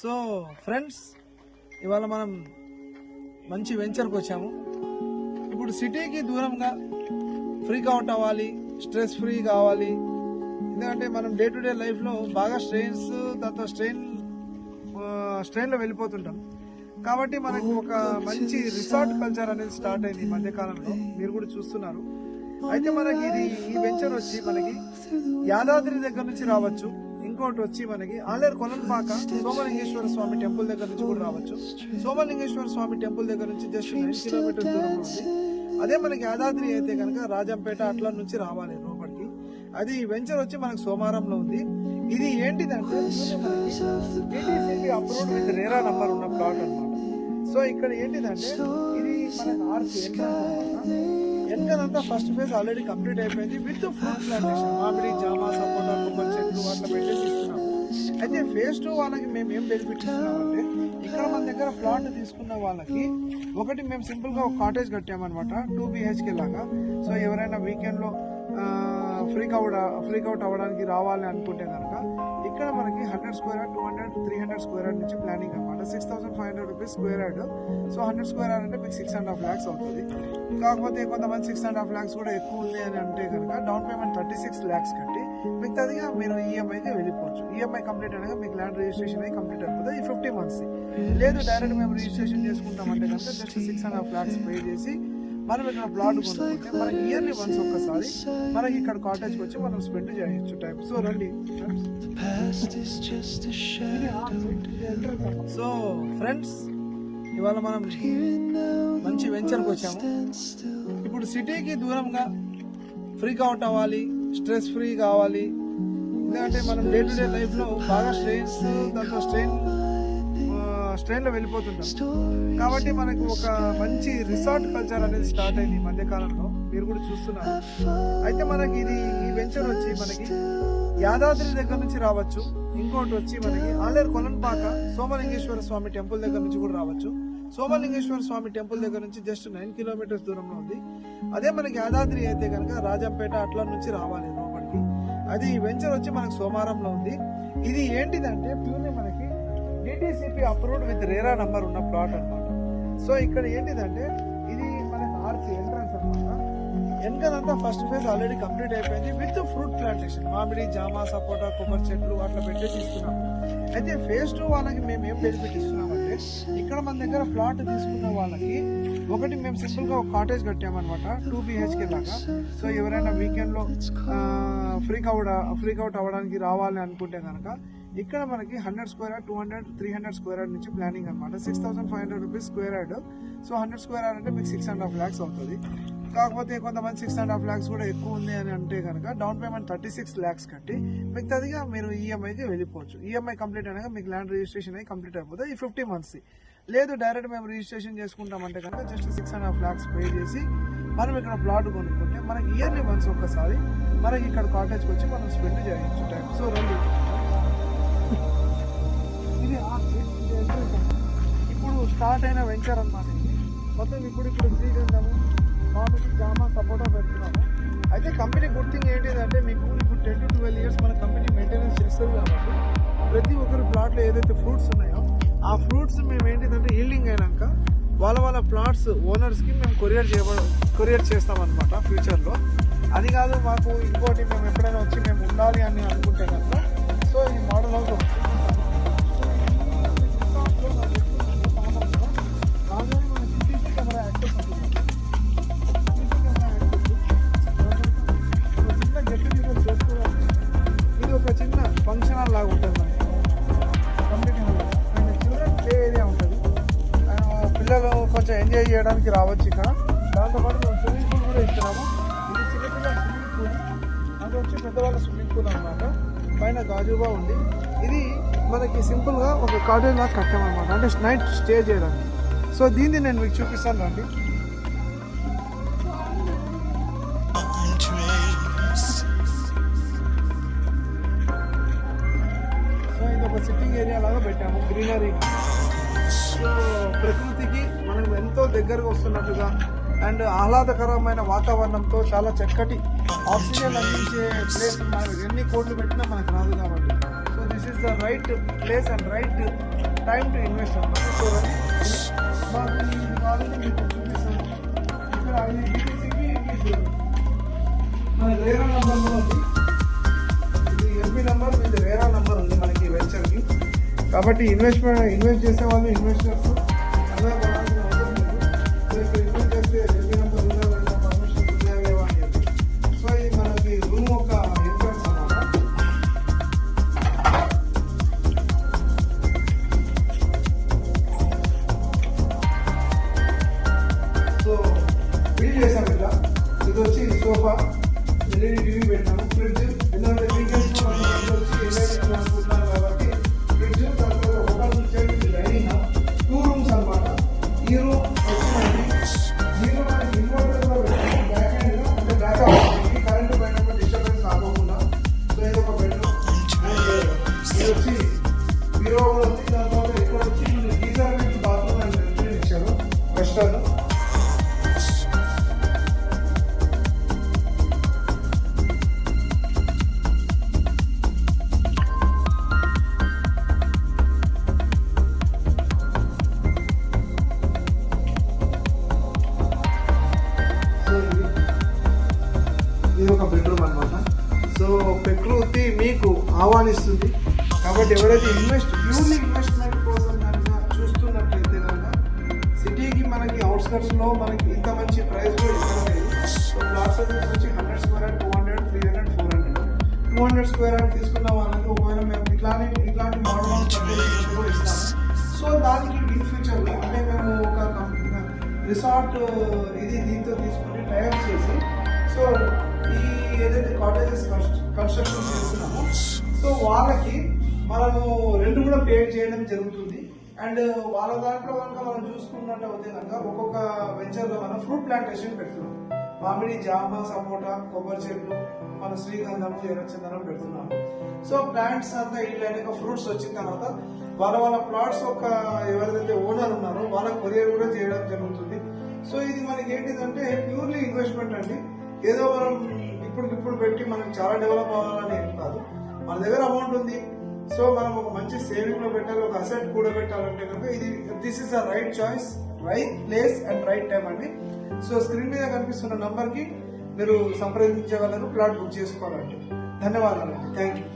So friends, ఇవాళ మనం మంచి వెంచర్కి వచ్చాము. ఇప్పుడు సిటీకి దూరంగా ఫ్రీగా అవుట్ అవ్వాలి, స్ట్రెస్ ఫ్రీ కావాలి. ఎందుకంటే మనం డే టు డే లైఫ్లో బాగా దాంతో స్ట్రెయిన్లో వెళ్ళిపోతుంటాం. కాబట్టి మనకు ఒక మంచి రిసార్ట్ కల్చర్ అనేది స్టార్ట్ అయింది ఈ మధ్యకాలంలో, మీరు కూడా చూస్తున్నారు. అయితే మనకి ఈ వెంచర్ వచ్చి మనకి యాదాద్రి దగ్గర నుంచి రావచ్చు, ఇంకోటి వచ్చి మనకి ఆలేరు కొలంపాక సోమలింగేశ్వర స్వామి టెంపుల్ దగ్గర నుంచి కూడా రావచ్చు. సోమలింగేశ్వర స్వామి టెంపుల్ దగ్గర నుంచి జస్ట్ 9 కిలోమీటర్స్ దూరంలో ఉంది. అదే మనకి యాదాద్రి అయితే కనుక రాజంపేట అట్లా నుంచి రావాలి లోపలికి. అది ఈ వెంచర్ వచ్చి మనకి సోమారంలో ఉంది. ఇది ఏంటిదంటే DTCP approved with RERA number ఉన్న ప్లాట్ అన్నమాట. సో ఇక్కడ ఏంటిదంటే ఇది మనకి ఆర్చ్ వెనకదంతా ఫస్ట్ ఫేజ్ ఆల్రెడీ కంప్లీట్ అయిపోయింది విత్ ఫ్రూట్ ప్లాంటేషన్, మామిడి, జామ, సపోటా, కొబ్బరి చెట్లు అట్లా పెట్టేసి ఇస్తున్నాము. అయితే ఫేజ్ 2 వాళ్ళకి మేము ఏం బెనిఫిట్ ఇస్తున్నామంటే, ఇక్కడ మన దగ్గర ప్లాట్ తీసుకున్న వాళ్ళకి ఒకటి మేము సింపుల్ గా ఒక కాటేజ్ కట్టామన్నమాట, 2 BHK లాగా. సో ఎవరైనా వీకెండ్ లో ఫ్రీక్ అవుట్ అవ్వడానికి రావాలి అనుకుంటే కనుక ఇక్కడ మనకి 100 స్క్వేర్ యార్డ్, 200, 300 స్క్వేర్ యార్డ్ నుంచి ప్లానింగ్ అనమాట. 6,500 rupees square yard. So 100 square yard అంటే మీకు 6.5 lakhs అవుతుంది. కాకపోతే కొంతమంది 6.5 lakhs కూడా ఎక్కువ ఉంది అని అంటే కనుక డౌన్ పేమెంట్ 36 lakhs కట్టి మిగతాదిగా మీరు ఈఎంఐకి వెళ్ళిపోవచ్చు. ఈఎంఐ కంప్లీట్ అనగా మీకు ల్యాండ్ రిజిస్ట్రేషన్ అయి కంప్లీట్ అయిపోతుంది ఈ 50 months. లేదు డైరెక్ట్ మేము రిజిస్ట్రేషన్ చేసుకుంటామంటే కనుక జస్ట్ 6.5 lakhs పే చేసి మనం ఇక్కడ ప్లాట్ కొనుక్కుంటే మనకి ఇయర్లీ వన్స్ ఒక్కసారి మనకి ఇక్కడ కాటేజ్కి వచ్చి మనం స్పెండ్ చేయొచ్చు టైం. సో రండి. సో ఫ్రెండ్స్, ఇవాళ మనం మంచి వెంచర్కి వచ్చాము. ఇప్పుడు సిటీకి దూరంగా ఫ్రీగా అవుట్ అవ్వాలి, స్ట్రెస్ ఫ్రీ కావాలి. ఎందుకంటే మనం డే టు డే లైఫ్లో బాగా దాంతో స్ట్రెయిన్లో వెళ్ళిపోతుంటాం. కాబట్టి మనకు ఒక మంచి రిసార్ట్ కల్చర్ అనేది స్టార్ట్ అయింది ఈ మధ్యకాలంలో, మీరు కూడా చూస్తున్నారు. అయితే మనకి ఈ వెంచర్ వచ్చి మనకి యాదాద్రి దగ్గర నుంచి రావచ్చు, ఇంకోటి వచ్చి మనకి ఆలేరు కొలంపాక సోమలింగేశ్వర స్వామి టెంపుల్ దగ్గర నుంచి కూడా రావచ్చు. సోమలింగేశ్వర స్వామి టెంపుల్ దగ్గర నుంచి జస్ట్ 9 కిలోమీటర్స్ దూరంలో ఉంది. అదే మనకి యాదాద్రి అయితే కనుక రాజంపేట అట్లా నుంచి రావాలి లోపలికి. అది ఈ వెంచర్ వచ్చి మనకి సోమారంలో ఉంది. ఇది ఏంటిదంటే ప్యూర్లీ మనకి DTCP approved with RERA number ఉన్న ప్లాట్ అన్నమాట. సో ఇక్కడ ఏంటిదంటే ఇది మనకి ఆర్చ్ ఎంట్రన్స్ అన్నమాట. వెనకదంతా ఫస్ట్ ఫేజ్ ఆల్రెడీ కంప్లీట్ అయిపోయింది విత్ ఫ్రూట్ ప్లాంటేషన్, మామిడి, జామ, సపోటా, కొబ్బరి చెట్లు అట్లా పెట్టేసి ఇస్తున్నాము. అయితే ఫేజ్ 2 వాళ్ళకి మేము ఏం బెనిఫిట్ ఇస్తున్నామంటే, ఇక్కడ మన దగ్గర ప్లాట్ తీసుకున్న వాళ్ళకి ఒకటి మేము సింపుల్ గా ఒక కాటేజ్ కట్టామన్నమాట, 2 BHK లాగా. సో ఎవరైనా వీకెండ్ లో ఫ్రీక్ అవుట్ అవ్వడానికి రావాలి అనుకుంటే కనుక ఇక్కడ మనకి 100 స్క్వేర్ యార్డ్, 200, 300 స్క్వేర్ యార్డ్ నుంచి ప్లానింగ్ అనమాట. 6,500 rupees square yard. So 100 square yard అంటే మీకు 6.5 lakhs అవుతుంది. కాకపోతే కొంతమంది 6.5 lakhs కూడా ఎక్కువ ఉంది అని అంటే కనుక డౌన్ పేమెంట్ 36 lakhs కట్టి మిగతాదిగా మీరు ఈఎంఐకి వెళ్ళిపోవచ్చు. ఈఎంఐ కంప్లీట్ అనగా మీకు ల్యాండ్ రిజిస్ట్రేషన్ అయి కంప్లీట్ అయిపోతుంది ఈ 50 months. లేదు డైరెక్ట్ మేము రిజిస్ట్రేషన్ చేసుకుంటామంటే కనుక జస్ట్ 6.5 lakhs పే చేసి మనం ఇక్కడ ప్లాట్ కొనుక్కుంటే మనకి ఇయర్లీ వన్స్ ఒక్కసారి మనకి ఇక్కడ కాటేజ్కి వచ్చి మనం స్పెండ్ చేయొచ్చు టైం. సో రండి. ఇది ఇప్పుడు స్టార్ట్ అయిన వెంచర్ అన్నమాట. ఇది మొత్తం ఇప్పుడు శ్రీగంధము, మామిడి, జామ, సపోటా పెడుతున్నాము. అయితే కంపెనీ గుడ్ థింగ్ ఏంటిదంటే మీకు ఇప్పుడు 10 to 12 years మన కంపెనీ మెయింటెనెన్స్ చేస్తుంది. కాబట్టి ప్రతి ఒక్కరి ప్లాట్లో ఏదైతే ఫ్రూట్స్ ఉన్నాయో ఆ ఫ్రూట్స్ మేము ఏంటిదంటే ఈల్డింగ్ అయినాక వాళ్ళ ప్లాట్స్ ఓనర్స్కి మేము కొరియర్ చేస్తామన్నమాట ఫ్యూచర్లో. అది కాదు మాకు ఇంకోటి మేము ఎప్పుడైనా వచ్చి మేము ఉండాలి అని అనుకుంటే కనుక సో ఈ మోడల్ హౌస్ ఇది ఒక చిన్న ఫంక్షన్ హాల్ లాగా ఉంటుంది మనకి. Complete and children play area ఉంటుంది. పిల్లలు కొంచెం ఎంజాయ్ చేయడానికి రావచ్చు ఇక్కడ. దాంతోపాటు మేము స్విమ్మింగ్ పూల్ కూడా ఇస్తున్నాము. ఇది చిన్నపిల్లల స్విమ్మింగ్ పూల్, అది వచ్చి పెద్దవాళ్ళ స్విమ్మింగ్ పూల్ అనమాట. పైన గాజుబా ఉంది. ఇది మనకి సింపుల్గా ఒక కాటేజ్ లాగా కట్టామన్నమాట, అంటే నైట్ స్టే చేయడానికి. సో దీన్ని నేను మీకు చూపిస్తాను రండి. సో ఇది ఒక సిట్టింగ్ ఏరియా లాగా పెట్టాము, గ్రీనరీ. సో ప్రకృతికి మనం ఎంతో దగ్గరగా వస్తున్నట్టుగా అండ్ ఆహ్లాదకరమైన వాతావరణంతో చాలా చక్కటి ఆక్సిజన్ అందించే ప్లేస్ మనం ఎన్ని కోట్లు పెట్టినా మనకు రాదు కాబట్టి. So this is the right place and right time to invest అన్నమాట. చూడండి మాకు ఇది కావాలంటే మీకు చూపిస్తాను. ఇక్కడ ఇది BTCకి మన రేరా నంబర్ కూడా ఉంది. ఇది ఎంపీ నంబర్, ఇది రేరా నంబర్ ఉంది మనకి వెంచర్కి. కాబట్టి ఇన్వెస్ట్ చేసే వాళ్ళు ఇన్వెస్టర్స్ అలా కొనాల్సిన అవసరం లేదు. సో ఇక్కడ ఇన్వెస్ట్ చేస్తే ఎంపీ నంబర్ ఉందా లేదా, పర్మిషన్ ఉందా లేవా అని చెప్పి. సో ఇది మనకి రూమ్ ఒక ఎంట్రన్స్ అన్నమాట. సో బిల్డ్ చేసాం ఇట్లా. ఇది వచ్చి సోఫా, LED టీవీ పెట్టాము, ఫ్రిడ్జ్. ఎందుకంటే వీకెండ్స్ వచ్చి ఎల్ఐడి అనుకుంటున్నాను కాబట్టి ఫ్రిడ్జ్, తర్వాత hotel kitchen, dining hall, 2 rooms అనమాట. ఈ రూమ్ వచ్చి మనకి దీంట్లో మనకి ఇన్వర్టర్ కూడా పెట్టాము బ్యాక్ హ్యాండ్, అంటే బ్యాక్ అవ్వడానికి కరెంట్ పోయినప్పుడు డిస్టర్బెన్స్ రాకుండా. సో ఇది ఒక బెడ్రూమ్. అండ్ ఇది వచ్చి బీరో కూడా ఉంది. దాని తర్వాత ఇక్కడ వచ్చి geyser with bathroom and ventilation ఇచ్చారు వెస్టర్న్. ఇది ఒక బెడ్రూమ్ అనమాట. సో ప్రకృతి మీకు ఆహ్వానిస్తుంది. కాబట్టి ఎవరైతే ప్యూర్లీ ఇన్వెస్ట్మెంట్ కోసం కనుక చూస్తున్నట్లయితే కనుక సిటీకి మనకి అవుట్స్కట్స్లో మనకి ఇంత మంచి ప్రైస్ కూడా ఇక్కడ లేదు. సో ప్లాట్ సైజెస్ వచ్చి 100 స్క్వేర్ యార్డ్, 200, 300, 400. 200 స్క్వేర్ యార్డ్ తీసుకున్న వాళ్ళకి ఒకవేళ మేము ఇట్లాంటి మోడల్ కూడా ఇస్తాము. సో దానికి ఇన్ ఫ్యూచర్లో అంటే మేము ఒక రిసార్ట్ ఇది దీంతో తీసుకొని టైప్ చేసి, సో ఈ ఏదైతే కాటేజెస్ కన్స్ట్రక్షన్ చేస్తున్నామో సో వాళ్ళకి మనము రెంట్ కూడా పే చేయడం జరుగుతుంది. అండ్ వాళ్ళ దాంట్లో కనుక మనం చూసుకున్నట్టు కనుక ఒక్కొక్క వెంచర్లో మనం ఫ్రూట్ ప్లాంటేషన్ పెడుతున్నాం. మామిడి, జామ, సపోటా, కొబ్బరి చెట్లు, మన శ్రీగంధం, ఎర్రచందనం పెడుతున్నాము. సో ప్లాంట్స్ అంతా ఇళ్ళైనాక ఫ్రూట్స్ వచ్చిన తర్వాత వాళ్ళ ప్లాట్స్ ఒక ఎవరైతే ఓనర్ ఉన్నారో వాళ్ళ కొరియర్ కూడా చేయడం జరుగుతుంది. సో ఇది మనకి ఏంటిదంటే ప్యూర్లీ ఇన్వెస్ట్మెంట్ అండి. ఏదో మనం ఇప్పుడు పెట్టి మనకి చాలా డెవలప్ అవ్వాలని ఏం కాదు. మన దగ్గర అమౌంట్ ఉంది, సో మనం ఒక మంచి సేవింగ్ లో పెట్టాలి, ఒక అసెట్ కూడా పెట్టాలంటే కనుక this is the right choice, right place and right time అండి. సో స్క్రీన్ మీద కనిపిస్తున్న నంబర్ కి మీరు సంప్రదించగలరు, ప్లాట్ బుక్ చేసుకోవాలండి. ధన్యవాదాలండి. Thank you.